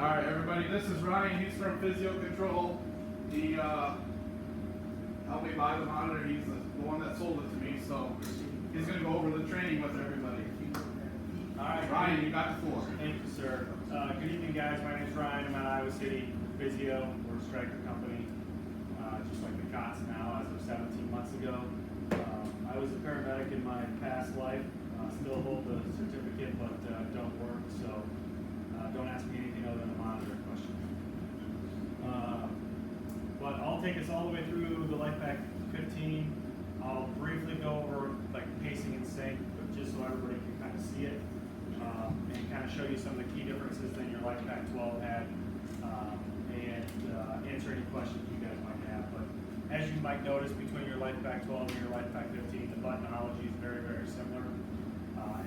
All right, everybody, this is Ryan. He's from Physio Control. He helped me buy the monitor. He's the one that sold it to me, so he's going to go over the training with everybody. All right, Ryan, you got the floor. Thank you, sir. Good evening, guys. My name is Ryan. I'm at Iowa City Physio. We're a striker company, just like the COTS now, as of 17 months ago. I was a paramedic in my past life. Still hold the certificate, but don't work, so don't ask me anything other than a monitor question. But I'll take us all the way through the Lifepak 15. I'll briefly go over like pacing and sync, but just so everybody can kind of see it, and kind of show you some of the key differences that your Lifepak 12 had, and answer any questions you guys might have. But as you might notice, between your Lifepak 12 and your Lifepak 15, the buttonology is very, very similar.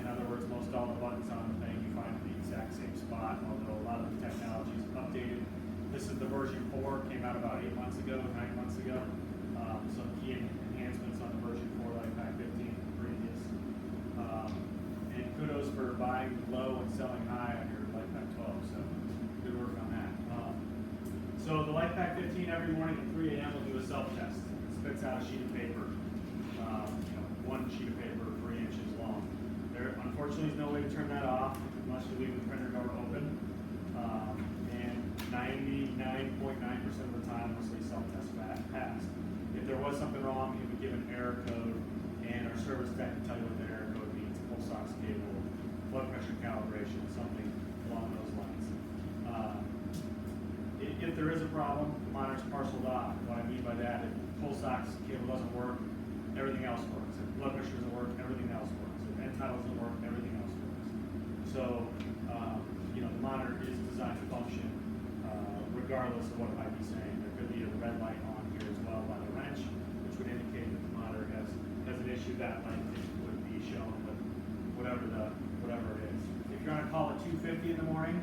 In other words, most all the buttons on the thing you find in the exact same spot, although a lot of the technology is updated. This is the version 4, came out about 8 months ago, 9 months ago. Some key enhancements on the version 4 Lifepak 15 previous. And kudos for buying low and selling high on your Lifepak 12, so good work on that. So the Lifepak 15 every morning at 3 a.m. will do a self-test. It spits out a sheet of paper, one sheet of paper 3 inches long. There, unfortunately, is no way to turn that off unless you leave the printer door open. And 99.9% of the time, once they self-test passed. If there was something wrong, it would give an error code, and our service tech can tell you what the error code means: pulse ox cable, blood pressure calibration, something along those lines. If there is a problem, the monitor's parceled off. What I mean by that, if pulse ox cable doesn't work, everything else works. If blood pressure doesn't work, everything else works. If end tidal doesn't work, everything else works. So, the monitor is designed to function regardless of what it might be saying. There could be a red light on here as well by the wrench, which would indicate that the monitor has an issue. That light would be shown with whatever it is. If you're on a call at 2:50 in the morning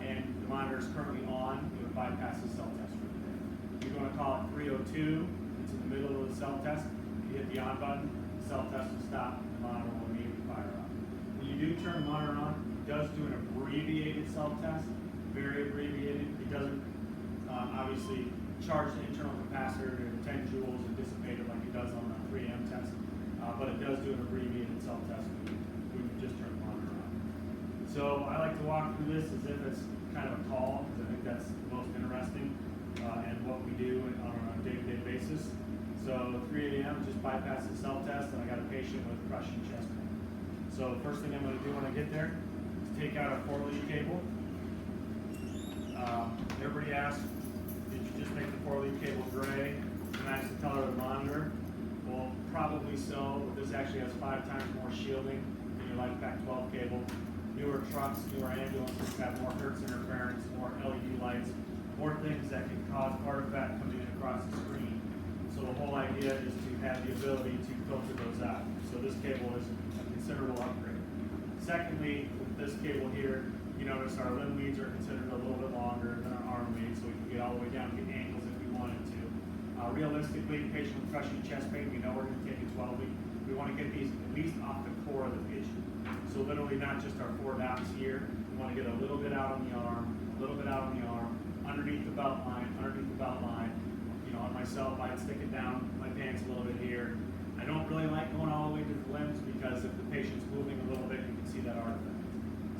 and the monitor is currently on, it would bypass the self-test for the day. If you're going to call at 3:02, it's in the middle of the self-test, you hit the on button, the self-test will stop, the monitor will immediately fire up. When you do turn the monitor on, it does do an abbreviated self-test, very abbreviated. It doesn't obviously charge the internal capacitor to 10 joules and dissipate it like it does on the 3M test, but it does do an abbreviated self-test when you just turn the monitor on. So I like to walk through this as if it's kind of a call, because I think that's the most interesting and what we do on a day-to-day basis. So 3 a.m. just bypass the self-test, and I got a patient with crushing chest pain. So first thing I'm going to do when I get there is take out a 4-lead cable. Everybody asks, did you just make the 4-lead cable gray to match the color of the monitor? Well, probably so, but this actually has 5 times more shielding than your Lifepak 12 cable. Newer trucks, newer ambulances have more hertz interference, more LED lights, more things that can cause artifact coming in across the screen. So the whole idea is to have the ability to filter those out. So this cable is a considerable upgrade. Secondly, with this cable here, you notice our limb leads are considered a little bit longer than our arm leads, so we can get all the way down to the ankles if we wanted to. Realistically, patient with crushing chest pain, we know we're going to take a 12 lead. We want to get these at least off the core of the patient. So literally not just our 4 dots here. We want to get a little bit out on the arm, a little bit out on the arm, underneath the belt line, on myself, I'd stick it down my pants a little bit here. I don't really like going all the way to the limbs, because if the patient's moving a little bit, you can see that artifact.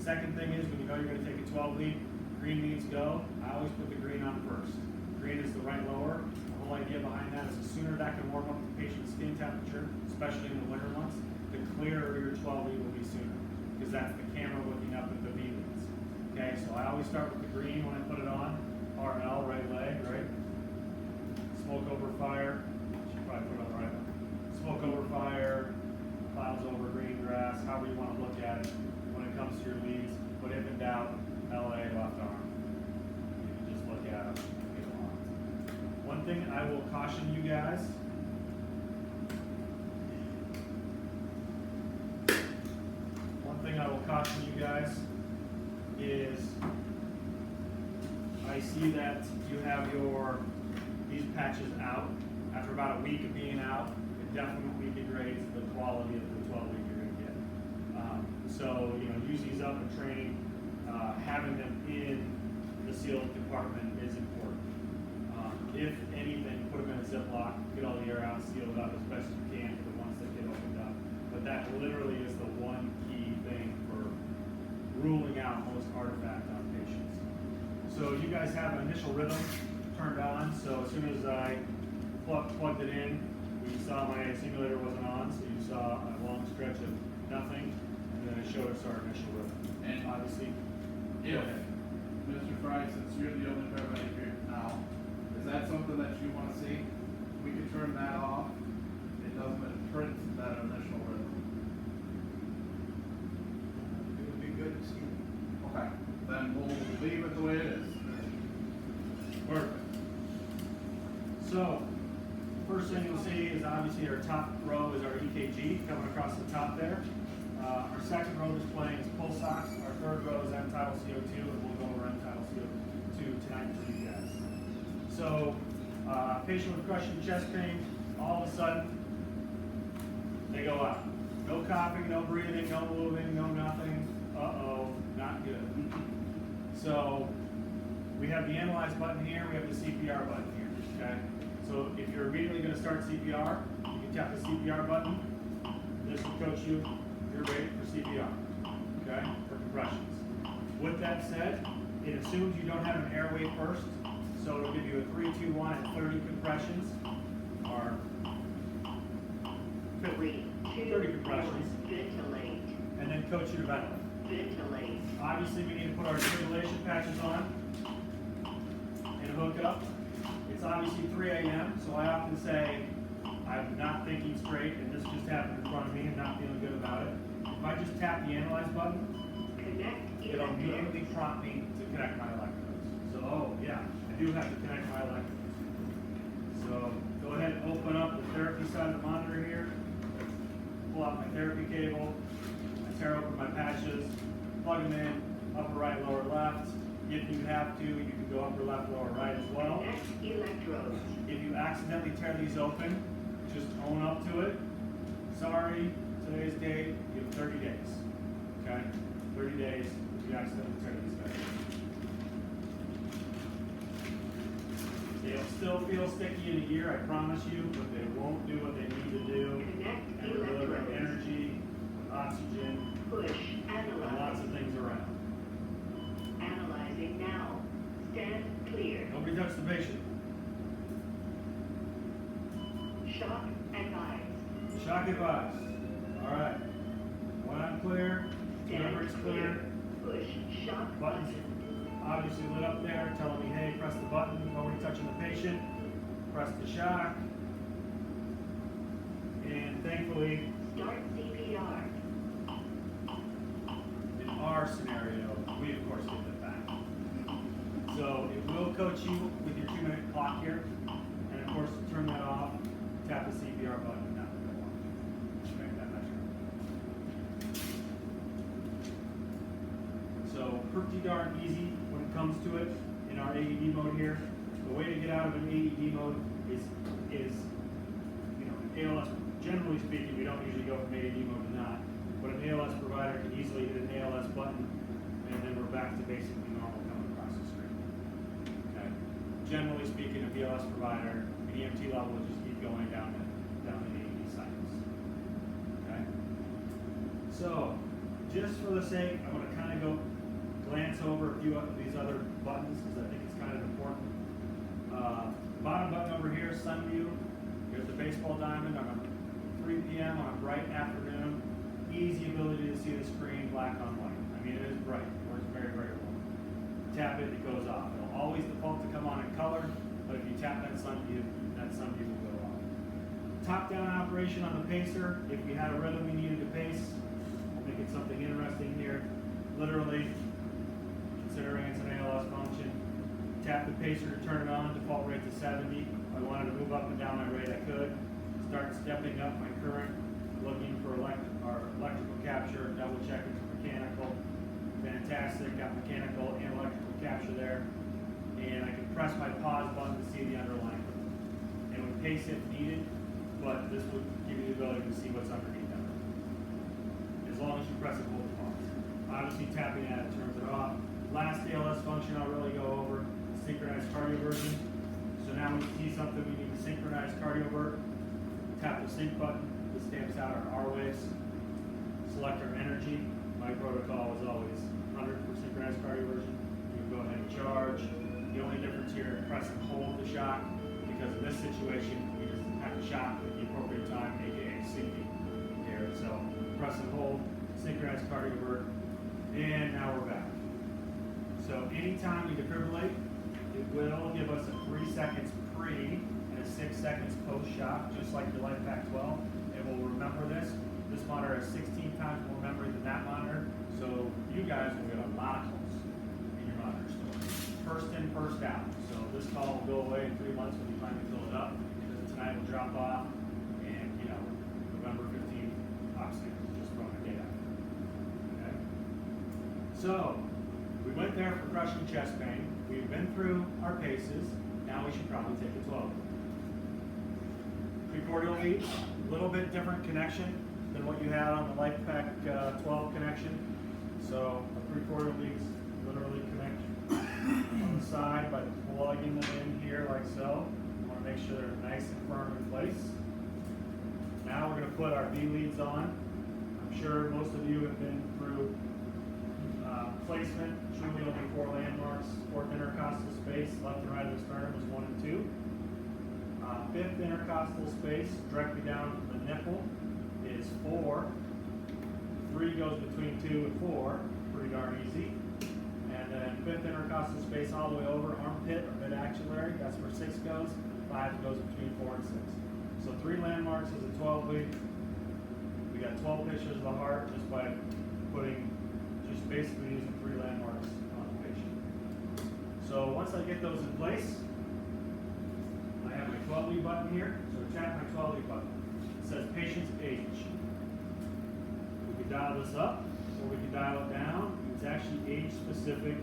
Second thing is, when you know you're going to take a 12 lead, green means go. I always put the green on first. Green is the right lower. The whole idea behind that is the sooner that can warm up the patient's skin temperature, especially in the winter months, the clearer your 12 lead will be sooner, because that's the camera looking up at the V leads. Okay, so I always start with the green when I put it on. RL, right leg, right? Smoke over fire. Should probably put it on the right one. Smoke over fire, clouds over green grass, however you want to look at it. When it comes to your leads, but if in doubt, LA, left arm. You can just look at them and get along. One thing I will caution you guys. Is I see that you have these patches out. After about a week of being out, it definitely degrades the quality of the 12 lead you're going to get. So use these up in training. Having them in sealed compartment is important. If anything, put them in a Ziploc, get all the air out, seal it up as best you can for the ones that get opened up. But that literally is the one key thing for ruling out most artifact on patients. So you guys have an initial rhythm turned on, so as soon as I plugged it in, you saw my simulator wasn't on, so you saw a long stretch of nothing, and then it showed us our initial rhythm. And Obviously, if, Mr. Fry, since you're the only paramedic here now, is that something that you wanna see? We can turn that off. It doesn't print that initial rhythm. It would be good to see. Okay, then we'll leave it the way it is. perfect. So, first thing you'll see is obviously our top row is our EKG coming across the top there. Our second row displaying is pulse ox. Our third row is end-tidal CO2, and we'll go over end-tidal CO2 tonight for you guys. So, patient with crushing chest pain, all of a sudden, they go out. No coughing, no breathing, no moving, no nothing. Uh-oh, not good. So, we have the analyze button here, we have the CPR button here, okay? So if you're immediately gonna start CPR, you can tap the CPR button. This will coach you, you're ready for CPR, okay, for compressions. With that said, it assumes you don't have an airway first, so it'll give you a 3, 2, 1, and 30 compressions, or 3, 2, 30 compressions, ventilate, and then coach you to ventilate. ventilate, Obviously, we need to put our defibrillation patches on and hook up. It's obviously 3 a.m., so I often say I'm not thinking straight, and this just happened in front of me and not feeling good about it. If I just tap the analyze button, connect it'll electrodes, immediately prompt me to connect my electrodes. So, oh yeah, I do have to connect my electrodes. So, go ahead and open up the therapy side of the monitor here. Pull out my therapy cable. I tear open my patches, plug them in, upper right, lower left. If you have to, you can go upper left, lower right as well. connect electrodes, If you accidentally tear these open, just own up to it. Sorry, today's date, you have 30 days. Okay? 30 days if you accidentally tear these guys. They'll still feel sticky in a year, I promise you, but they won't do what they need to do. connect And deliver electrodes, energy, oxygen, push, and lots analyze, of things around. analyzing now, stand clear, Nobody touch the patient. shock advised, Shock advised. All right. When I'm clear, whenever stand it's clear, push, shock buttons button, obviously lit up there, telling me, hey, press the button. Nobody touching the patient. Press the shock. And thankfully, start CPR, in our scenario, we of course get it back. So it will coach you with your 2-minute clock here. And of course, to turn that off, tap the CPR button and that will go on. Okay, that measure. So pretty darn easy when it comes to it in our AED mode here. The way to get out of an AED mode is you know, an ALS, generally speaking, we don't usually go from AED mode to not, but an ALS provider can easily hit an ALS button, and then we're back to basically normal coming across the screen. Okay? Generally speaking, a BLS provider, an EMT level will just keep going down the AED cycles. Okay? So, just for the sake, I'm going to kind of glance over a few of these other buttons because I think it's kind of important. Bottom button over here, sun view. There's the baseball diamond on a 3 p.m. on a bright afternoon. Easy ability to see the screen black on white. I mean, it is bright. It works very, very well. Tap it, it goes off. It'll always default to come on in color, but if you tap that sun view will go off. Top-down operation on the pacer. If we had a rhythm we needed to pace, I'll make it something interesting here. Literally, considering it's an ALS function, tap the pacer to turn it on, default rate to 70. If I wanted to move up and down my rate, I could. Start stepping up my current, looking for electrical capture, double checking for mechanical. Fantastic, got mechanical and electrical capture there. And I can press my pause button to see the underlying rhythm. It would pace if needed, but this would give you the ability to see what's underneath that rhythm. As long as you press it, hold the pause. Obviously tapping that turns it off. Last ALS function I'll really go over synchronized cardioversion. So now when you see something we need to synchronize cardiovert, tap the sync button. This stamps out our R waves. Select our energy. My protocol is always 100 for synchronized cardioversion. You can go ahead and charge. The only difference here is press and hold the shock, because in this situation, we just have to shock at the appropriate time, aka syncing here. So press and hold, synchronize cardiovert, and now we're back. So anytime we defibrillate, it will give us a 3 seconds pre and a 6 seconds post shock, just like your Lifepak 12. It will remember this. This monitor has 16 times more memory than that monitor, so you guys will get a lot of calls in your monitor store. First in, first out. So this call will go away in 3 months when you finally fill it up, because tonight will drop off, and November 15th, obviously, just throwing a date out. Okay? So, we went there for crushing chest pain. We've been through our paces. Now we should probably take a 12. Precordial lead, a little bit different connection than what you had on the Lifepak 12 connection. So a precordial leads literally connect on the side by plugging them in here like so. You want to make sure they're nice and firm in place. Now we're going to put our V leads on. I'm sure most of you have been through placement. Truly only 4 landmarks. 4th intercostal space, left and right of the sternum is 1 and 2. 5th intercostal space, directly down from the nipple, is 4. 3 goes between 2 and 4, pretty darn easy. And then 5th intercostal space all the way over, armpit or mid-axillary, that's where 6 goes. 5 goes between 4 and 6. So 3 landmarks is a 12 lead. We got 12 pictures of the heart just by just basically using 3 landmarks on the patient. So once I get those in place, I have my 12 lead button here. So tap my 12 lead button. It says patient's age. We can dial this up or we can dial it down. It's actually age specific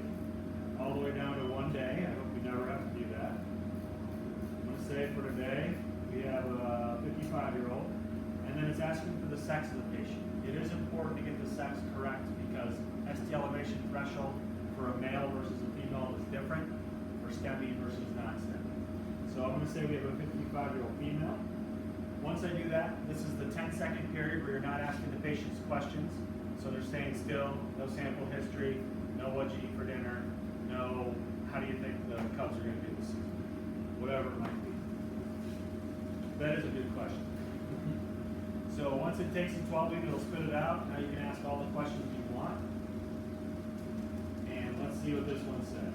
all the way down to 1 day. I hope we never have to do that. I'm going to say for today, we have a 55-year-old, and then it's asking for the sex of the patient. It is important to get the sex correct because ST elevation threshold for a male versus a female is different for STEMI versus non-STEMI. So I'm going to say we have a 55-year-old female. Once I do that, this is the 10-second period where you're not asking the patients questions. So they're staying still, no sample history, no what you eat for dinner, no how do you think the Cubs are going to do this season, whatever it might be. That is a good question. So once it takes the 12 lead, it'll spit it out. Now you can ask all the questions you want. And let's see what this one said.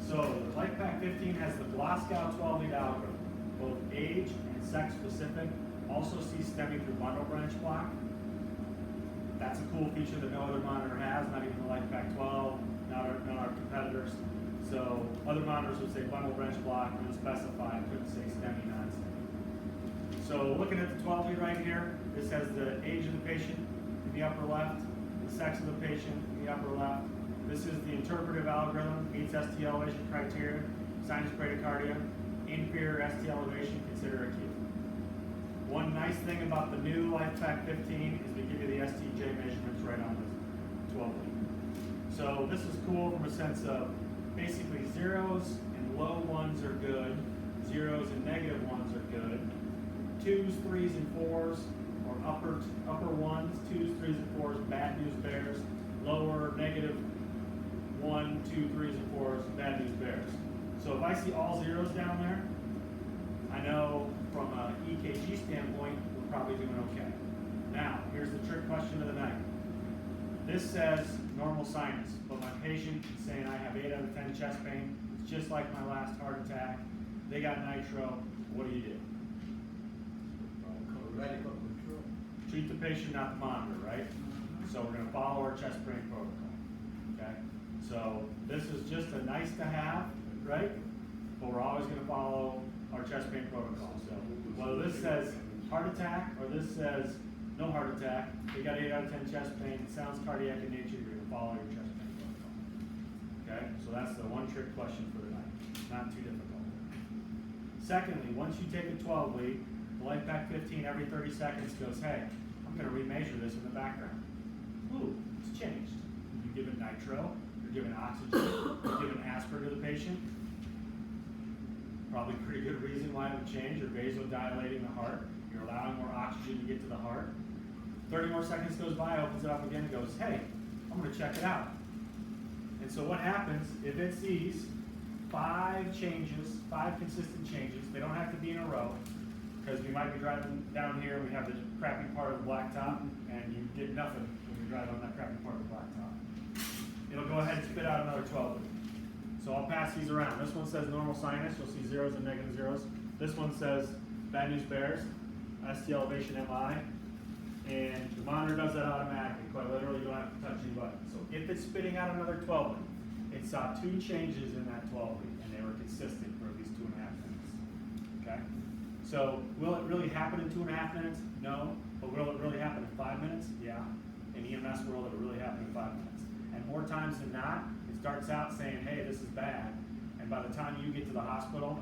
So the Lifepak 15 has the Glasgow 12 lead algorithm, both age and sex specific. Also sees STEMI through bundle branch block. That's a cool feature that no other monitor has, not even the Lifepak 12, not our competitors. So other monitors would say bundle branch block, unspecified, couldn't say STEMI, non-STEMI. So looking at the 12 lead right here, this has the age of the patient in the upper left, the sex of the patient in the upper left. This is the interpretive algorithm, meets ST elevation criteria, sinus bradycardia, inferior ST elevation, consider acute. One nice thing about the new Lifepak 15 is we give you the STJ measurements right on this 12 lead. So this is cool from a sense of basically zeros and low ones are good, zeros and negative ones are good, 2s, 3s, and 4s, or upper ones, 2s, 3s, and 4s, bad news bears, lower negative 1, 2, 3s, and 4s, bad news bears. So if I see all zeros down there, I know from an EKG standpoint, we're probably doing okay. Now, here's the trick question of the night. This says normal sinus, but my patient is saying I have 8 out of 10 chest pain. It's just like my last heart attack. They got nitro. What do you do? Radical control. Treat the patient, not the monitor, right? So we're going to follow our chest pain protocol. Okay? So this is just a nice to have, right? But we're always going to follow our chest pain protocol. So whether this says heart attack or this says no heart attack, they got 8 out of 10 chest pain, it sounds cardiac in nature, you're going to follow your chest pain protocol. Okay? So that's the one trick question for the night. Not too difficult. Secondly, once you take a 12 lead, the Lifepak 15 every 30 seconds goes, hey, I'm going to remeasure this in the background. Ooh, it's changed. You give it nitro, your You're giving oxygen, you're giving aspirin to the patient. Probably pretty good reason why it would change. You're vasodilating the heart. You're allowing more oxygen to get to the heart. 30 more seconds goes by, opens it up again, and goes, hey, I'm going to check it out. And so what happens if it sees 5 changes, 5 consistent changes? They don't have to be in a row, because we might be driving down here and we have the crappy part of the blacktop, and you get nothing when you drive on that crappy part of the blacktop. It'll go ahead and spit out another 12 lead. So I'll pass these around. This one says normal sinus. You'll see zeros and negative zeros. This one says bad news bears, ST elevation MI. And the monitor does that automatically. Quite literally, you don't have to touch any buttons. So if it's spitting out another 12 lead, it saw 2 changes in that 12 lead, and they were consistent for at least 2.5 minutes. Okay? So will it really happen in 2.5 minutes? No. But will it really happen in 5 minutes? Yeah. In EMS world, it will really happen in 5 minutes. And more times than not, it starts out saying, hey, this is bad. And by the time you get to the hospital,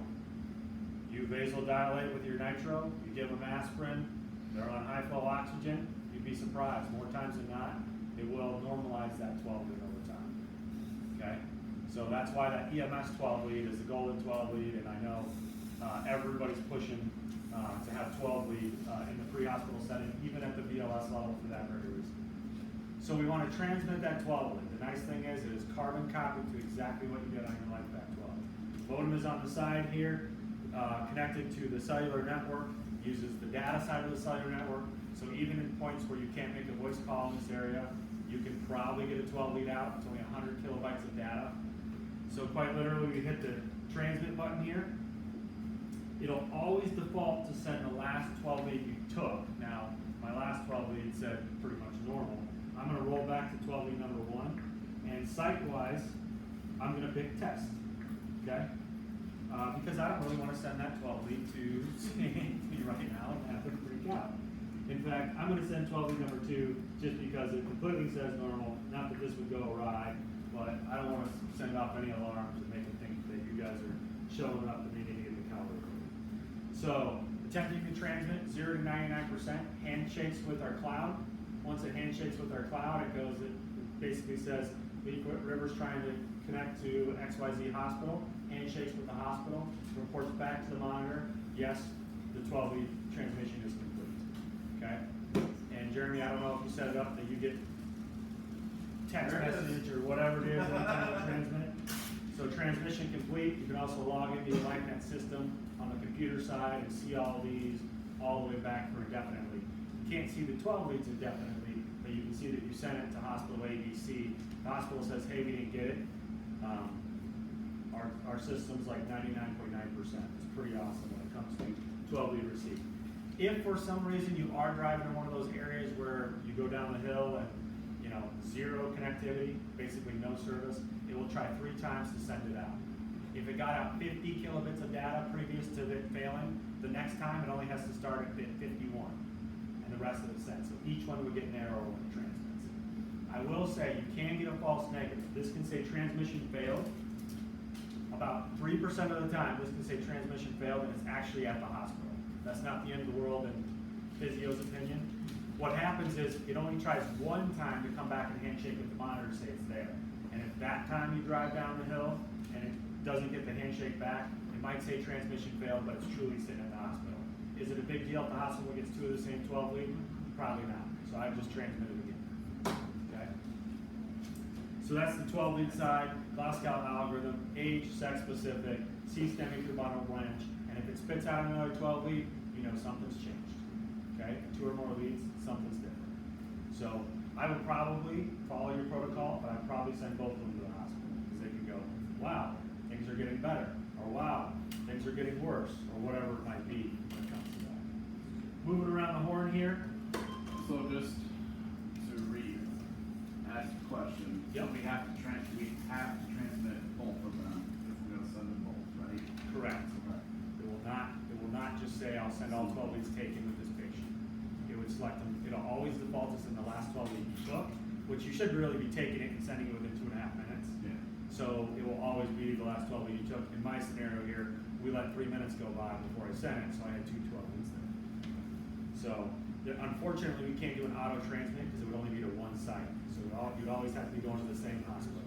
you vasodilate with your nitro, you give them aspirin, they're on high flow oxygen, you'd be surprised. More times than not, it will normalize that 12 lead over time. Okay? So that's why that EMS 12 lead is the golden 12 lead, and I know everybody's pushing to have 12 lead in the pre-hospital setting, even at the BLS level for that very reason. So we want to transmit that 12 lead. The nice thing is it is carbon copied to exactly what you get on your Lifepak 12. Modem is on the side here, connected to the cellular network, uses the data side of the cellular network, so even in points where you can't make a voice call in this area, you can probably get a 12 lead out. It's only 100 kilobytes of data. So quite literally, we hit the transmit button here. It'll always default to send the last 12 lead you took. Now, my last 12 lead said pretty much normal. I'm going to roll back to 12 lead number 1, and site-wise, I'm going to pick test, okay? Because I don't really want to send that 12 lead to Anthony right now and have them freak out. In fact, I'm going to send 12 lead number 2 just because it completely says normal. Not that this would go awry, but I don't want to send off any alarms and make them think that you guys are showing up and needing to get the caliber. So the temperature you can transmit 0 to 99%, handshakes with our cloud. Once it handshakes with our cloud, it basically says Leaf River's trying to connect to XYZ hospital, handshakes with the hospital, reports back to the monitor, yes, the 12 lead transmission is complete. Okay? And Jeremy, I don't know if you set it up that you get text message or whatever it is anytime you transmit. So transmission complete. You can also log into your LifeNet system on the computer side and see all these all the way back for indefinitely. You can't see the 12 leads indefinitely, but you can see that you sent it to hospital ABC. The hospital says, hey, we didn't get it. Our system's like 99.9%. It's pretty awesome when it comes to 12 lead receipt. If for some reason you are driving in one of those areas where you go down the hill and 0 connectivity, basically no service, it will try 3 times to send it out. If it got out 50 kilobits of data previous to it failing, the next time it only has to start at bit 51, and the rest of it sent. So each one would get narrower when it transmits. I will say you can get a false negative. This can say transmission failed. About 3% of the time, this can say transmission failed, and it's actually at the hospital. That's not the end of the world in Physio's opinion. What happens is it only tries 1 time to come back and handshake with the monitor to say it's there. And if that time you drive down the hill and it doesn't get the handshake back, it might say transmission failed, but it's truly sitting at the hospital. Is it a big deal if the hospital gets 2 of the same 12 lead? Probably not. So I've just transmitted again. Okay? So that's the 12 lead side, Glasgow algorithm, age, sex specific, C-stemming through bottom branch, and if it spits out another 12 lead, you know something's changed. Okay? 2 or more leads, something's different. So I would probably follow your protocol, but I'd probably send both of them to the hospital because they can go, wow, things are getting better, or wow, things are getting worse, or whatever it might be when it comes to that. Moving around the horn here. So just to ask a question. Yep. We have to transmit both of them if we're going to send them both, right? Correct. Okay. It will not just say I'll send all 12 leads taken with this patient. It would select them. It'll always default to send the last 12 leads you took, which you should really be taking it and sending it within 2.5 minutes. Yeah. So it will always be the last 12 leads you took. In my scenario here, we let 3 minutes go by before I sent it, so I had 2 12 leads there. So unfortunately, we can't do an auto transmit because it would only be to one site. So you'd always have to be going to the same hospital.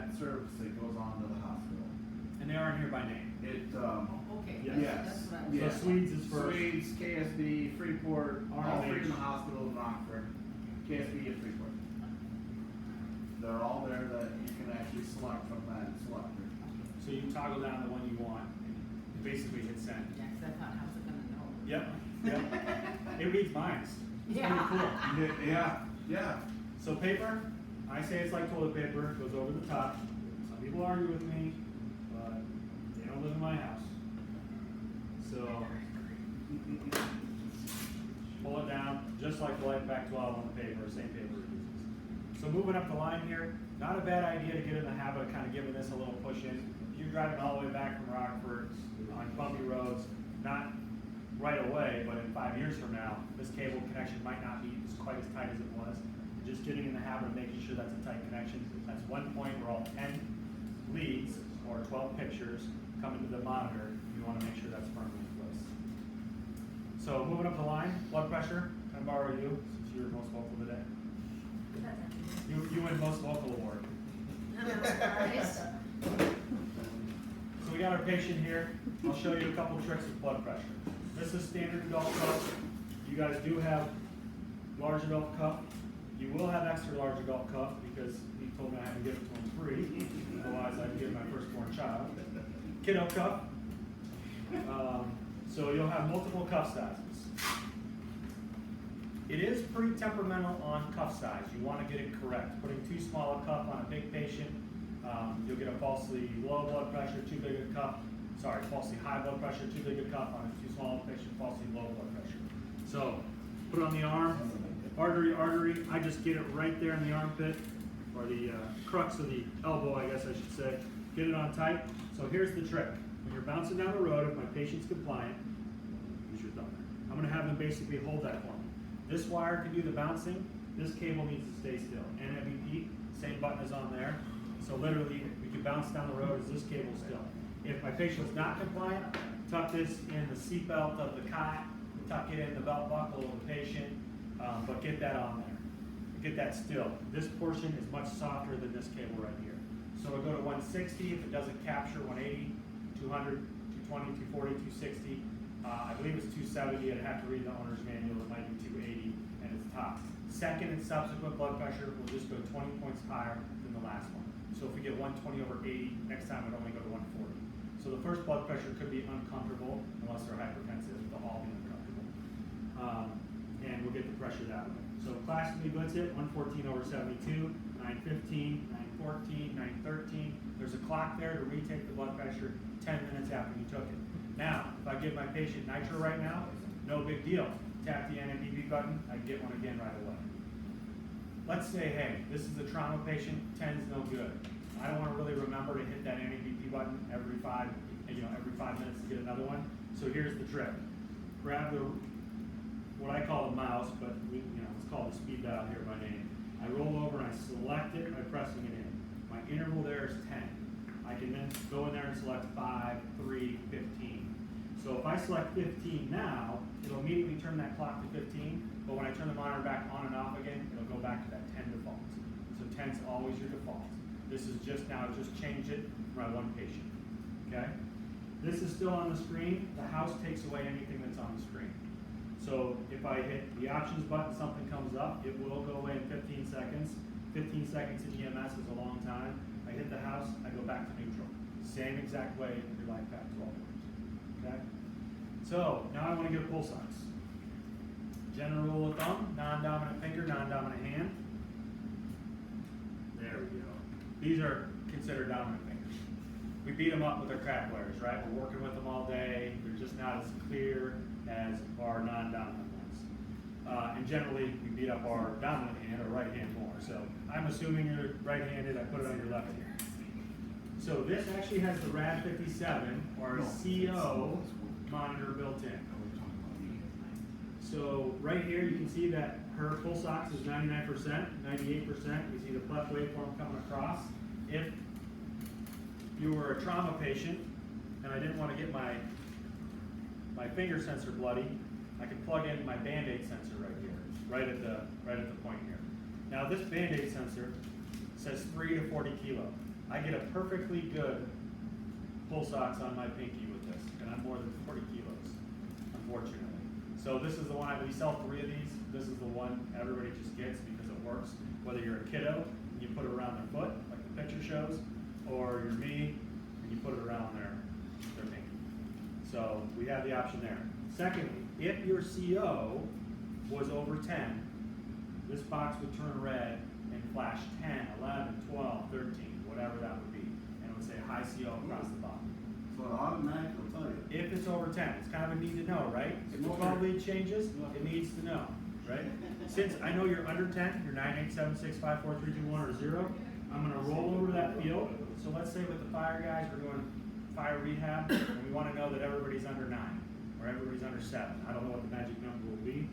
that service that goes on to the hospital. And they aren't here by name. It, Okay, Yes. that's what I was. Yeah. So Swedes is first. Swedes, KSB, Freeport, all RMH. three in the hospital in Rockford, KSB and Freeport. They're all there that you can actually select from that selector. So you toggle down the one you want and basically hit send. Yeah, 'cause I thought, how's it gonna know? Yep, yep. It reads minds. It's pretty Yeah. cool. Yeah. So paper, I say it's like toilet paper, goes over the top. Some people argue with me, but they don't live in my house. So pull it down, just like the Lifepak 12 on the paper, same paper it uses. So moving up the line here, not a bad idea to get in the habit of kind of giving this a little push in. If you're driving all the way back from Rockford on bumpy roads, not right away, but in 5 years from now, this cable connection might not be quite as tight as it was. Just getting in the habit of making sure that's a tight connection. That's one point where all 10 leads or 12 pictures come into the monitor. You want to make sure that's firmly in place. So moving up the line, blood pressure. Can I borrow you since you're most vocal today? You win most vocal award. So we got our patient here. I'll show you a couple tricks with blood pressure. This is standard adult cuff. You guys do have large adult cuff. You will have extra large adult cuff because he told me I had to give it to him free. Otherwise I'd give my firstborn child. Kiddo cuff. So you'll have multiple cuff sizes. It is pretty temperamental on cuff size. You want to get it correct. Putting too small a cuff on a big patient, you'll get a falsely low blood pressure, too big a cuff. Sorry, falsely high blood pressure, too big a cuff on a too small a patient, falsely low blood pressure. So put it on the arm, artery. I just get it right there in the armpit, or the crux of the elbow, I guess I should say. Get it on tight. So here's the trick. When you're bouncing down the road, if my patient's compliant, use your thumb. I'm going to have them basically hold that for me. This wire can do the bouncing. This cable needs to stay still. NMEP, same button is on there. So literally, we can bounce down the road as this cable still. If my patient's not compliant, tuck this in the seatbelt of the cot, tuck it in the belt buckle of the patient, but get that on there. Get that still. This portion is much softer than this cable right here. So it'll go to 160 if it doesn't capture 180, 200, 220, 240, 260. I believe it's 270. I'd have to read the owner's manual. It might be 280 and it's top. Second and subsequent blood pressure will just go 20 points higher than the last one. So if we get 120 over 80, next time it'll only go to 140. So the first blood pressure could be uncomfortable unless they're hypertensive. They'll all be uncomfortable. And we'll get the pressure that way. So classically blitz it, 114 over 72, 915, 914, 913. There's a clock there to retake the blood pressure 10 minutes after you took it. Now, if I give my patient nitro right now, no big deal. Tap the NMDB button, I get one again right away. Let's say, hey, this is a trauma patient, 10's no good. I don't want to really remember to hit that NMDB button every 5 minutes to get another one. So here's the trick. Grab the, what I call the mouse, but it's called the speed dial here by name. I roll over and I select it by pressing it in. My interval there is 10. I can then go in there and select 5, 3, 15. So if I select 15 now, it'll immediately turn that clock to 15, but when I turn the monitor back on and off again, it'll go back to that 10 default. So 10's always your default. This is just changed it for my one patient, okay? This is still on the screen. The house takes away anything that's on the screen. So if I hit the options button, something comes up, it will go away in 15 seconds. 15 seconds in EMS is a long time. I hit the house, I go back to neutral. Same exact way your Lifepak 12 works, okay? So now I want to get a pulse ox. General rule of thumb, non-dominant finger, non-dominant hand. There we go. These are considered dominant fingers. We beat them up with our crack wires, right? We're working with them all day. They're just not as clear as our non-dominant ones. And generally, we beat up our dominant hand or right hand more. So I'm assuming you're right-handed. I put it on your left hand. So this actually has the RAD 57 or CO monitor built in. So right here, you can see that her pulse ox is 99%, 98%. You see the cleft waveform coming across. If you were a trauma patient and I didn't want to get my finger sensor bloody, I can plug in my Band-Aid sensor right here, right at the point here. Now this Band-Aid sensor says 3 to 40 kilo. I get a perfectly good pulse ox on my pinky with this, and I'm more than 40 kilos, unfortunately. So this is the one, we sell 3 of these. This is the one everybody just gets because it works. Whether you're a kiddo and you put it around their foot, like the picture shows, or you're me and you put it around their pinky. So we have the option there. Secondly, if your CO was over 10, this box would turn red and flash 10, 11, 12, 13, whatever that would be. And it would say high CO across the bottom. So it automatically will tell you. If it's over 10, it's kind of a need to know, right? If the 12 lead changes, it needs to know, right? Since I know you're under 10, you're 9, 8, 7, 6, 5, 4, 3, 2, 1, or 0, I'm gonna roll over to that field. So let's say with the fire guys, we're doing fire rehab, and we wanna know that everybody's under 9, or everybody's under 7. I don't know what the magic number will be,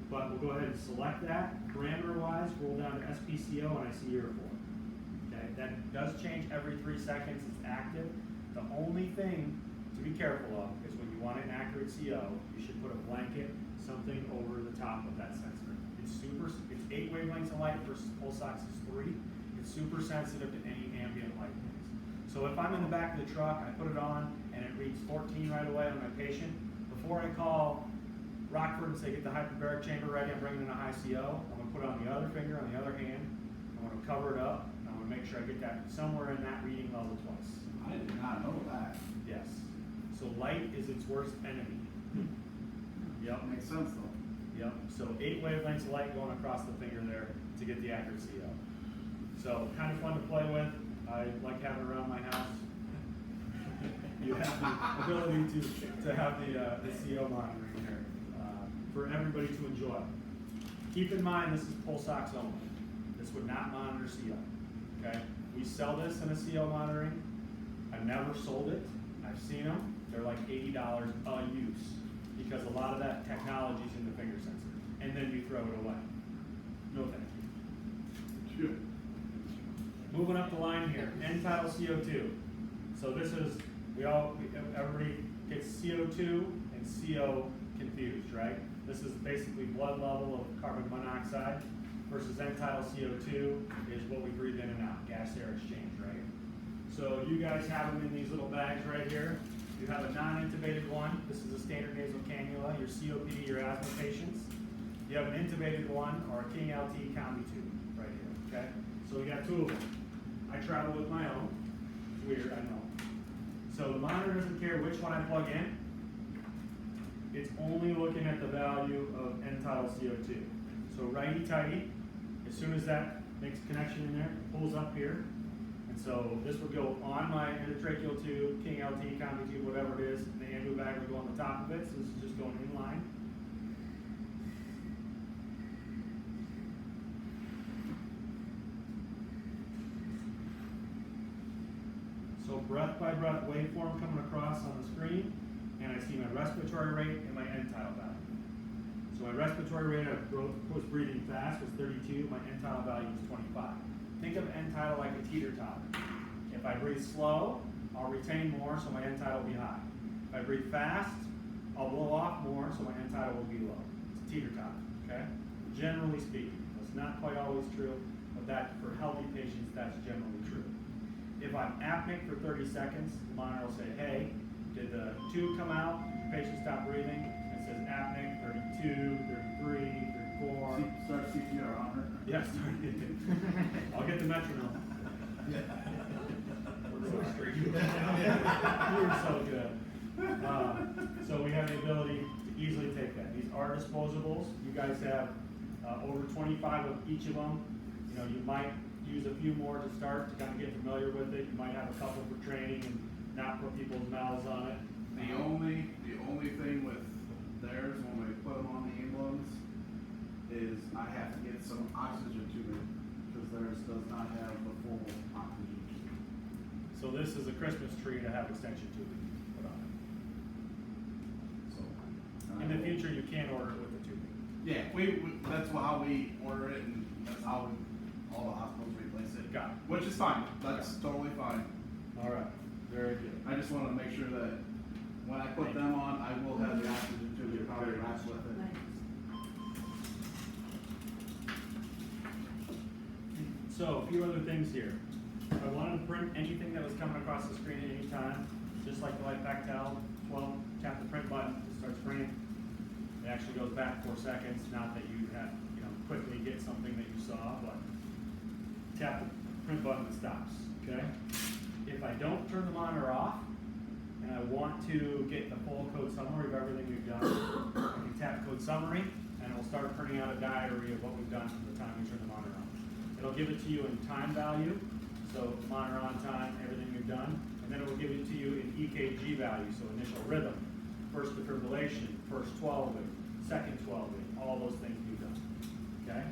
but we'll go ahead and select that. Parameter-wise, roll down to SPCO, and I see your report. Okay, that does change every 3 seconds, it's active. The only thing to be careful of is when you want an accurate CO, you should put a blanket, something over the top of that sensor. It's 8 wavelengths of light versus pulse ox is 3. It's super sensitive to any ambient light noise. So if I'm in the back of the truck, I put it on and it reads 14 right away on my patient, before I call Rockford and say get the hyperbaric chamber ready, I'm bringing in a high CO, I'm gonna put it on the other finger, on the other hand, I'm gonna cover it up, and I'm gonna make sure I get that somewhere in that reading level twice. I did not know that. Yes. So light is its worst enemy. Yep. Makes sense though. Yep. So 8 wavelengths of light going across the finger there to get the accuracy of. So kind of fun to play with. I like having it around my house. You have the ability to have the CO monitoring here for everybody to enjoy. Keep in mind this is pulse ox only. This would not monitor CO. Okay. We sell this in a CO monitoring. I've never sold it. I've seen them. They're like $80 a use because a lot of that technology is in the finger sensor. And then you throw it away. No thank you. Sure. Moving up the line here, end-tidal CO2. So this is, everybody gets CO2 and CO confused, right? This is basically blood level of carbon monoxide versus end-tidal CO2 is what we breathe in and out, gas-air exchange, right? So you guys have them in these little bags right here. You have a non-intubated one. This is a standard nasal cannula, your COPD, your asthma patients. You have an intubated one or a King LT combi tube right here, okay? So we got 2 of them. I travel with my own. It's weird, I know. So the monitor doesn't care which one I plug in. It's only looking at the value of end-tidal CO2. So righty-tighty, as soon as that makes a connection in there, it pulls up here. And so this would go on my endotracheal tube, King LT, combi tube, whatever it is. The ambu bag would go on the top of it, so this is just going in line. So breath by breath waveform coming across on the screen, and I see my respiratory rate and my end-tidal value. So my respiratory rate was breathing fast was 32, my end-tidal value was 25. Think of end-tidal like a teeter-totter. If I breathe slow, I'll retain more, so my end-tidal will be high. If I breathe fast, I'll blow off more, so my end-tidal will be low. It's a teeter-totter, okay? Generally speaking. That's not quite always true, but that for healthy patients, that's generally true. If I'm apneic for 30 seconds, the monitor will say, hey, did the tube come out? Did the patient stop breathing? It says apneic, 32, 33, 34. Start CPR on her. Yes. I'll get the metronome. You're so good. So we have the ability to easily take that. These are disposables. You guys have over 25 of each of them. You know, you might use a few more to start to kind of get familiar with it. You might have a couple for training and not put people's mouths on it. The only thing with theirs when we put them on the emblems is I have to get some oxygen tubing because theirs does not have the full oxygen tubing. So this is a Christmas tree to have extension tubing put on it. So In the future, you can order it with the tubing. yeah, we that's how we order it, and that's how all the hospitals replace it. Got it. Which is fine. That's totally fine. All right, very good. I just want to make sure that when I put them on, I will have the oxygen tubing probably wrapped with it. So a few other things here. If I wanted to print anything that was coming across the screen at any time, just like the Lifepak towel, 12, tap the print button, it starts printing. It actually goes back 4 seconds, not that you have, quickly get something that you saw, but tap the print button, it stops, okay? If I don't turn the monitor off, and I want to get the full code summary of everything we've done, I can tap code summary, and it will start printing out a diary of what we've done from the time we turn the monitor on. It'll give it to you in time value, so monitor on time, everything we've done, and then it will give it to you in EKG value, so initial rhythm, first defibrillation, first 12 week, second 12 week, all those things we've done, okay?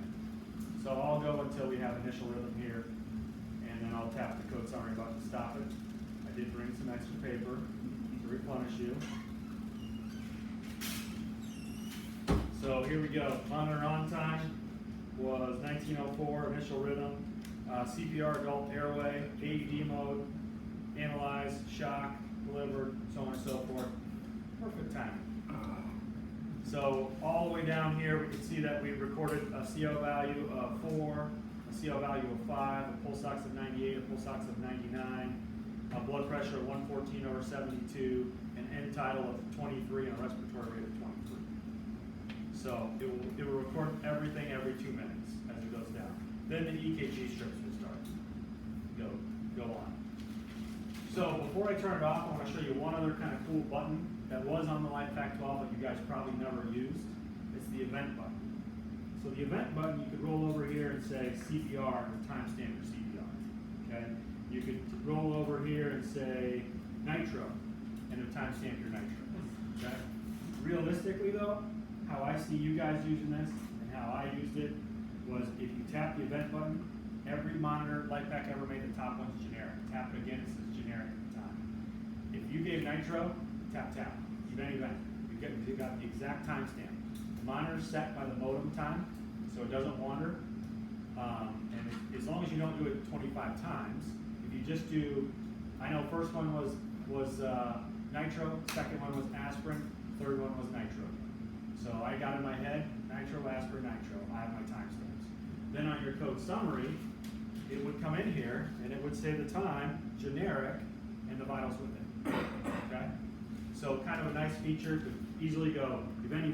So I'll go until we have initial rhythm here, and then I'll tap the code summary button to stop it. I did bring some extra paper to replenish you. So here we go. Monitor on time was 1904, initial rhythm, CPR, adult airway, AED mode, analyze, shock, delivered, so on and so forth. Perfect timing. So all the way down here, we can see that we recorded a CO value of 4, a CO value of 5, a pulse ox of 98, a pulse ox of 99, a blood pressure of 114/72, an end tidal of 23, and a respiratory rate of 23. So it will record everything every 2 minutes as it goes down. Then the EKG strips will start. Go on. So before I turn it off, I want to show you one other kind of cool button that was on the Lifepak 12, but you guys probably never used. It's the event button. So the event button, you could roll over here and say CPR and timestamp your CPR. Okay? You could roll over here and say nitro and timestamp your nitro. Okay? Realistically though, how I see you guys using this and how I used it was if you tap the event button, every monitor Lifepak ever made, the top one's generic. Tap it again, it says generic at the time. If you gave nitro, tap. Event. You got the exact timestamp. The monitor's set by the modem time, so it doesn't wander. And as long as you don't do it 25 times, if you just do, I know first one was nitro, second one was aspirin, third one was nitro. So I got in my head, nitro, aspirin, nitro. I have my timestamps. Then on your code summary, it would come in here and it would say the time, generic, and the vitals with it. Okay? So kind of a nice feature to easily go event,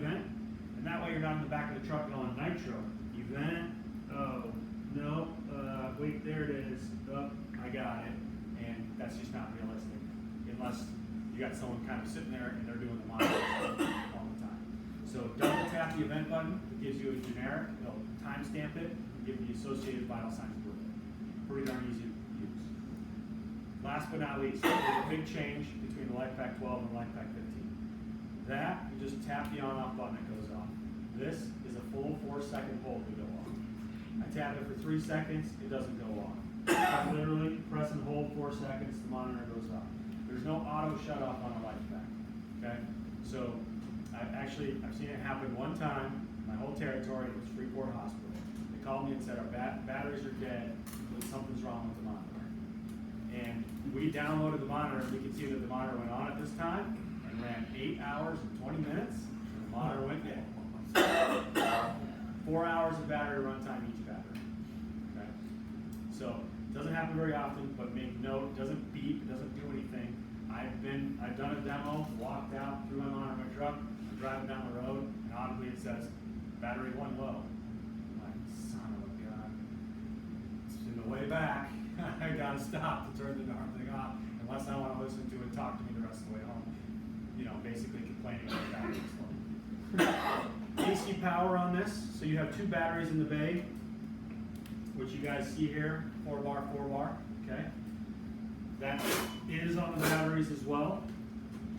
and that way you're not in the back of the truck going nitro, event, oh, no, wait, there it is, oh, I got it, and that's just not realistic, unless you got someone kind of sitting there and they're doing the monitoring all the time. So double tap the event button, it gives you a generic, it'll timestamp it, and give the associated vital signs with it. Pretty darn easy to use. Last but not least, there's a big change between the Lifepak 12 and the Lifepak 15. That, you just tap the on-off button, it goes off. This is a full 4-second hold to go off. I tap it for 3 seconds, it doesn't go off. I literally press and hold 4 seconds, the monitor goes off. There's no auto shut off on a Lifepak, okay? So, I've seen it happen one time, my whole territory, it was Freeport Hospital. They called me and said our batteries are dead, but something's wrong with the monitor. And we downloaded the monitor, and we could see that the monitor went on at this time and ran 8 hours and 20 minutes, and the monitor went dead. 4 hours of battery runtime each battery. Okay? So it doesn't happen very often, but make note, it doesn't beep, it doesn't do anything. I've done a demo, walked out, threw my monitor in my truck, I'm driving down the road, and audibly it says, battery 1 low. I'm like, son of a gun. It's in the way back. I gotta stop to turn the darn thing off, unless I want to listen to it talk to me the rest of the way home. Basically complaining about the battery slow. AC power on this, so you have 2 batteries in the bay, which you guys see here, 4 bar, okay? That is on the batteries as well.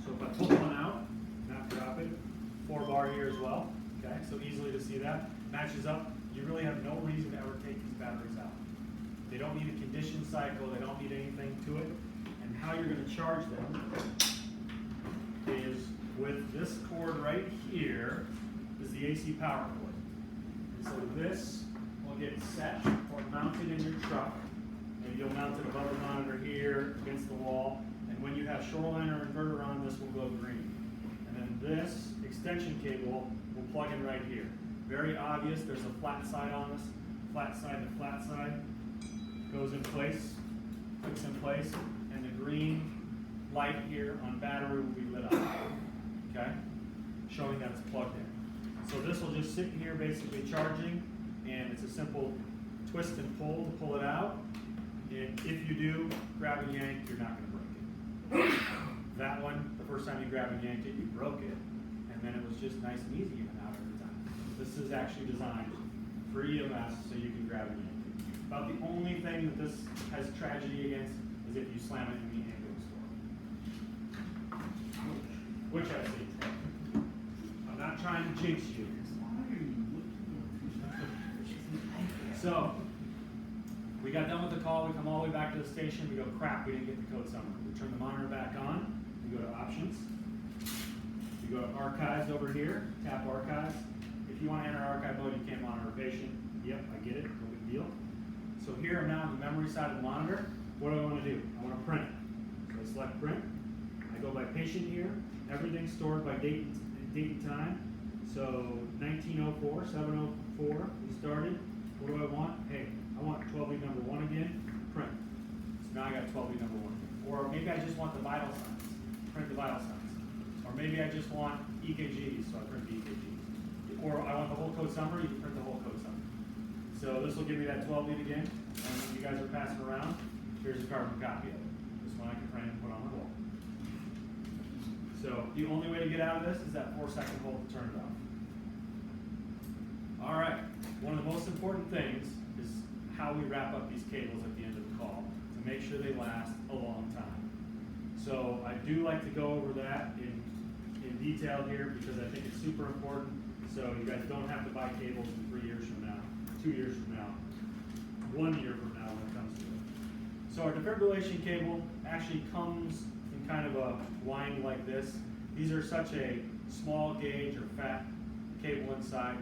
So if I pull one out, not drop it, 4 bar here as well, okay? So easily to see that. Matches up. You really have no reason to ever take these batteries out. They don't need a condition cycle, they don't need anything to it. And how you're going to charge them is with this cord right here is the AC power cord. And so this will get set or mounted in your truck. Maybe you'll mount it above the monitor here against the wall. And when you have shoreline or inverter on, this will go green. And then this extension cable will plug in right here. Very obvious, there's a flat side on this. Flat side to flat side. Goes in place clicks in place, and the green light here on battery will be lit up, okay? Showing that it's plugged in. So this will just sit here basically charging, and it's a simple twist and pull to pull it out. And if you do grab and yank, you're not gonna break it. That one, the first time you grab and yanked it, you broke it, and then it was just nice and easy in and out every time. This is actually designed for EMS so you can grab and yank it. About the only thing that this has tragedy against is if you slam it in the ambulance door. Which I've seen. I'm not trying to jinx you. So, we got done with the call, we come all the way back to the station, we go, crap, we didn't get the code summary. We turn the monitor back on, we go to options, we go to archives over here, tap archives. If you want to enter archive mode, you can't monitor a patient. Yep, I get it, no big deal. So here I'm now on the memory side of the monitor. What do I want to do? I want to print it. So I select print, I go by patient here, everything's stored by date and time. So 1904, 704, we started. What do I want? Hey, I want 12 lead number 1 again, print. So now I got 12 lead number 1. Or maybe I just want the vital signs, print the vital signs. Or maybe I just want EKGs, so I print the EKGs. Or I want the whole code summary, you can print the whole code summary. So this will give me that 12 lead again, and when you guys are passing around, here's a carbon copy of it. This one I can print and put on the wall. So the only way to get out of this is that 4-second hold to turn it off. All right, one of the most important things is how we wrap up these cables at the end of the call to make sure they last a long time. So I do like to go over that in detail here because I think it's super important. So you guys don't have to buy cables in 3 years from now, 2 years from now, 1 year from now when it comes to it. So our defibrillation cable actually comes in kind of a wind like this. These are such a small gauge or fat cable inside.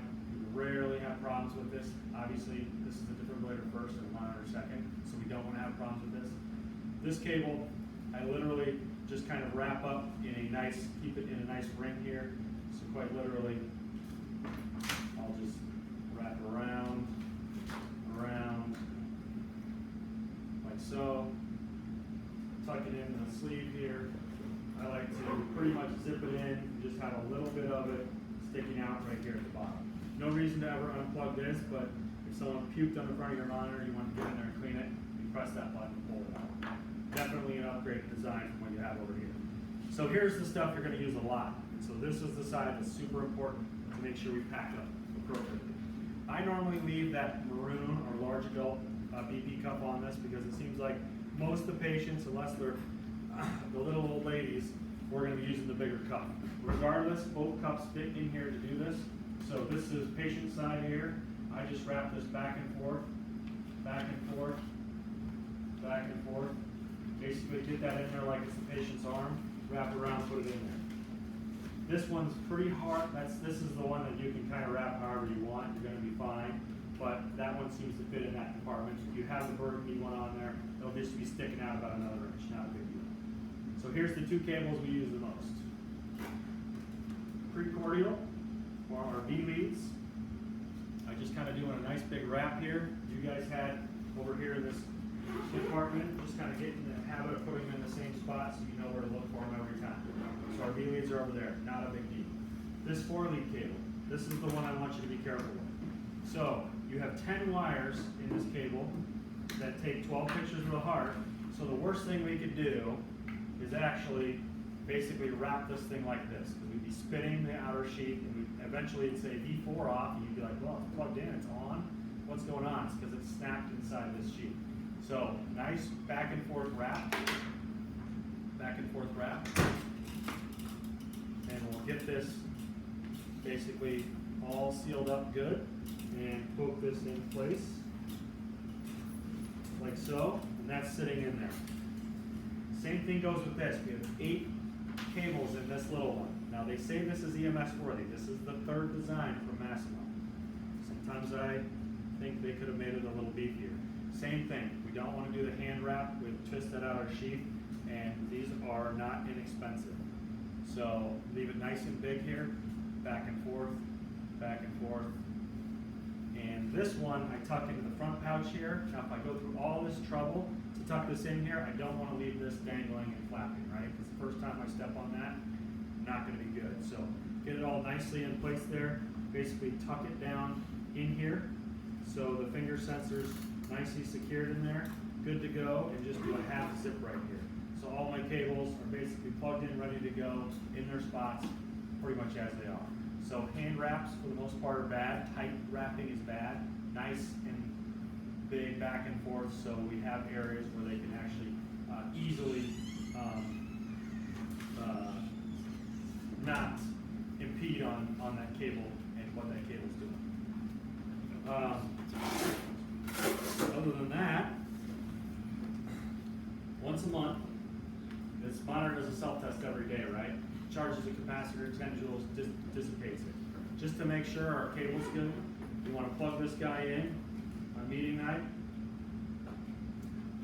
Rarely have problems with this. Obviously, this is the defibrillator first and the monitor second, so we don't want to have problems with this. This cable, I literally just kind of wrap up in a nice, keep it in a nice ring here. So quite literally, I'll just wrap around, like so. Tuck it in the sleeve here. I like to pretty much zip it in, and just have a little bit of it sticking out right here at the bottom. No reason to ever unplug this, but if someone puked on the front of your monitor, you want to get in there and clean it, you press that button and pull it out. Definitely an upgraded design from what you have over here. So here's the stuff you're going to use a lot. And so this is the side that's super important to make sure we pack up appropriately. I normally leave that maroon or large adult BP cup on this because it seems like most of the patients, unless they're the little old ladies, we're going to be using the bigger cup. Regardless, both cups fit in here to do this. So this is patient side here. I just wrap this back and forth, back and forth, back and forth. Basically get that in there like it's the patient's arm, wrap it around, put it in there. This one's pretty hard. This is the one that you can kind of wrap however you want. You're going to be fine. But that one seems to fit in that compartment. If you have the burgundy one on there, it'll just be sticking out about another inch, not a big deal. So here's the two cables we use the most. Precordial, or our V leads. I just kind of doing a nice big wrap here. You guys had over here in this compartment, just kind of getting the habit of putting them in the same spot so you know where to look for them every time. So our V leads are over there, not a big deal. This 4-lead cable, this is the one I want you to be careful with. So you have 10 wires in this cable that take 12 pictures of the heart. So the worst thing we could do is actually basically wrap this thing like this. We'd be spinning the outer sheet, and we'd eventually it'd say V4 off, and you'd be like, well, it's plugged in, it's on. What's going on? It's because it's snapped inside this sheet. So nice back and forth wrap. Back and forth wrap. And we'll get this basically all sealed up good and poke this in place like so, and that's sitting in there. Same thing goes with this. We have 8 cables in this little one. Now they say this is EMS worthy. This is the 3rd design from Massimo. Sometimes I think they could have made it a little beefier. Same thing. We don't want to do the hand wrap with twisted outer sheath, and these are not inexpensive. So leave it nice and big here, back and forth, And this one, I tuck into the front pouch here. Now, if I go through all this trouble to tuck this in here, I don't wanna leave this dangling and flapping, right? Because the first time I step on that, not gonna be good. So get it all nicely in place there. Basically tuck it down in here. So the finger sensor's nicely secured in there, good to go, and just do a half zip right here. So all my cables are basically plugged in, ready to go in their spots, pretty much as they are. So hand wraps for the most part are bad, tight wrapping is bad, nice and big back and forth, so we have areas where they can actually easily not impede on that cable and what that cable's doing. Other than that, once a month, this monitor does a self-test every day, right? Charges the capacitor, 10 joules, dissipates it. Just to make sure our cable's good, you wanna plug this guy in on meeting night,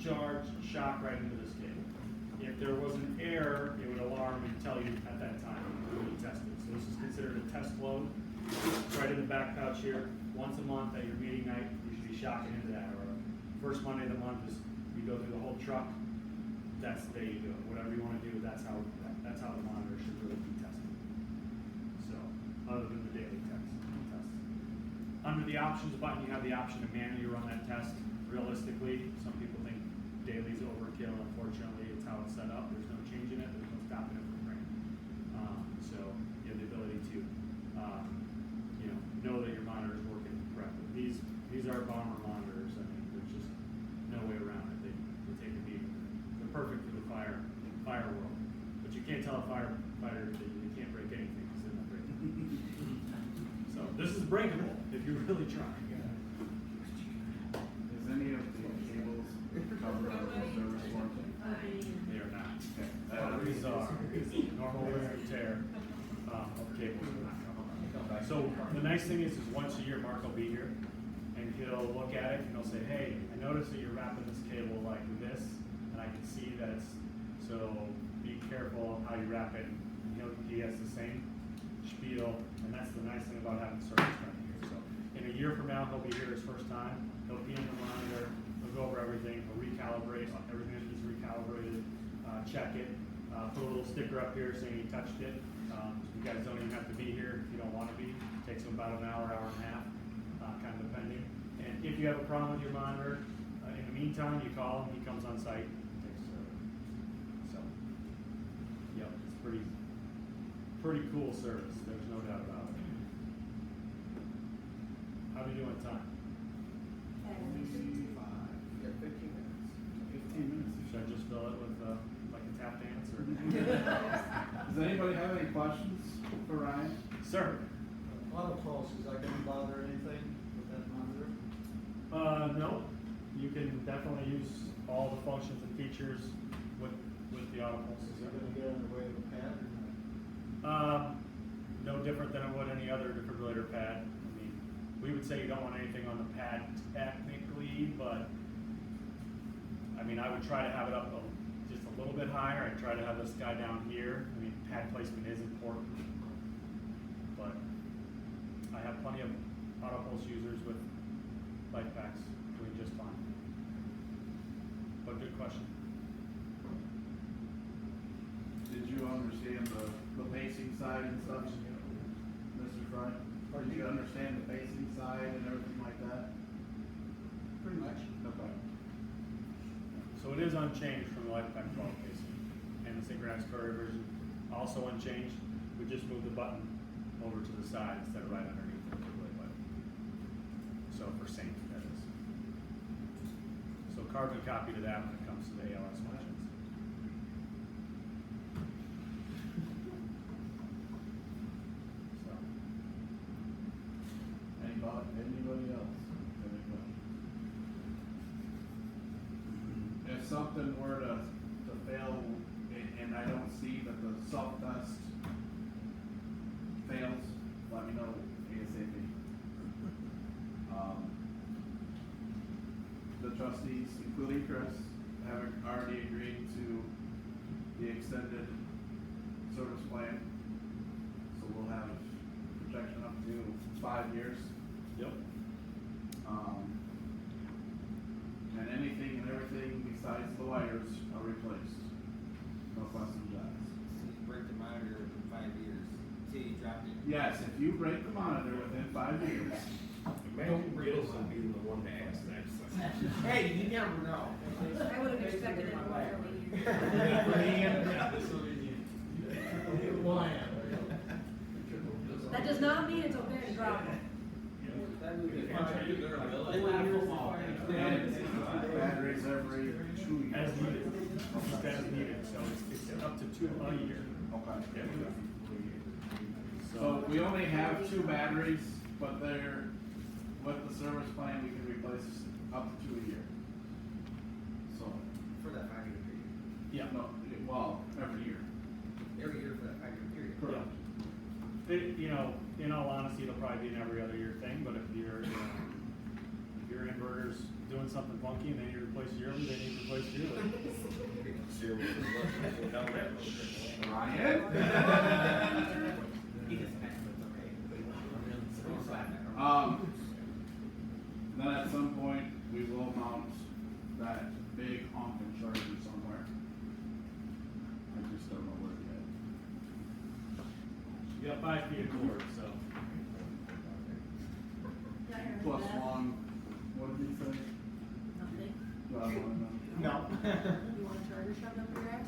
charge, shock right into this cable. If there was an error, it would alarm and tell you at that time when you test it. So this is considered a test load. It's right in the back pouch here. Once a month at your meeting night, you should be shocking into that. Or first Monday of the month is you go through the whole truck. That's the day you do it. Whatever you want to do, that's how the monitor should really be tested. So, other than the daily tests. Under the options button, you have the option to manually run that test. Realistically, some people think daily's overkill. Unfortunately, it's how it's set up. There's no change in it. There's no stopping it from ringing. So you have the ability to, know that your monitor is working correctly. These are bomber monitors. I mean, there's just no way around it. They take a beating. They're perfect for the fire world. But you can't tell a firefighter that you can't break anything because they're not breaking. So this is breakable if you're really trying. Is any of the cables covered under the service warranty? They are not. Okay. These are normal wear and tear of cables. Are not covered. So the nice thing is once a year Mark will be here and he'll look at it and he'll say, hey, I noticed that you're wrapping this cable like this, and I can see that it's, so be careful how you wrap it. And he has the same spiel, and that's the nice thing about having service done here. So in a year from now, he'll be here his first time. He'll be in the monitor. He'll go over everything. He'll recalibrate everything that is recalibrated. Check it. Put a little sticker up here saying he touched it. You guys don't even have to be here if you don't want to be. It takes him about an hour, hour and a half, kind of depending. And if you have a problem with your monitor, in the meantime, you call him. He comes on site and takes care of it. So, yep, it's pretty cool service. There's no doubt about it. How do you do on time? 25. Yeah, 15 minutes. 15 minutes. Should I just fill it with like a tap dance or? Does anybody have any questions for Ryan? Sir. Auto pulse, is that gonna bother anything with that monitor? No. You can definitely use all the functions and features with the auto pulses. Is it gonna get in the way of the pad or not? No different than it would any other defibrillator pad. I mean, we would say you don't want anything on the pad technically, but I mean, I would try to have it up just a little bit higher. I'd try to have this guy down here. I mean, pad placement is important, but I have plenty of auto pulse users with Lifepaks doing just fine. But good question. Did you understand the pacing side and stuff, Mr. Fry? Or did you understand the pacing side and everything like that? Pretty much. Okay. So it is unchanged from the Lifepak 12 pacing, and the synchronized courier version also unchanged. We just moved the button over to the side instead of right underneath the defibrillator button. So for sync, that is. So carbon copy to that when it comes to the ALS functions. So. Anybody else? Have any questions? If something were to fail and I don't see that the self-test fails, let me know ASAP. The trustees, including Chris, have already agreed to the extended service plan. So we'll have protection up to 5 years. Yep. And anything and everything besides the wires are replaced. No questions asked. So you break the monitor in 5 years. Say you dropped it. Yes, if you break the monitor within 5 years, Imagine Riddleson being the one to ask that. Hey, you never know. I would have expected it more from you. Well, I am. That does not mean it's okay to drop it. That would be and batteries every 2 years. As needed, just as needed, so it's up to 2 a year. Okay. Yeah. So we only have 2 batteries, but they're, with the service plan, we can replace up to 2 a year. So, For that 5-year period. Yeah. no, well, every year. Every year for that 5-year period. Correct. You know, in all honesty, it'll probably be an every other year thing, but if your inverter's doing something funky and they need replaced yearly, they need replaced yearly. Ryan? He gets back, but it's okay. Then at some point, we will mount that big honking charger somewhere. I just don't know where yet. You got 5 feet of cord, so. Plus one, what did he say? Nothing. Do I want to know? No. You want a charger shoved up your ass?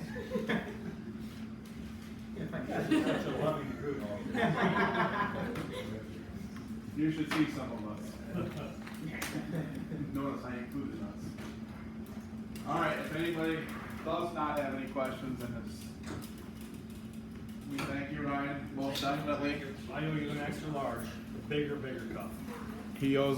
That's a loving group. You should see some of us. Notice I included us. All right, if anybody does not have any questions in this, we thank you, Ryan, most definitely. I owe you an extra large, the bigger cup. He owes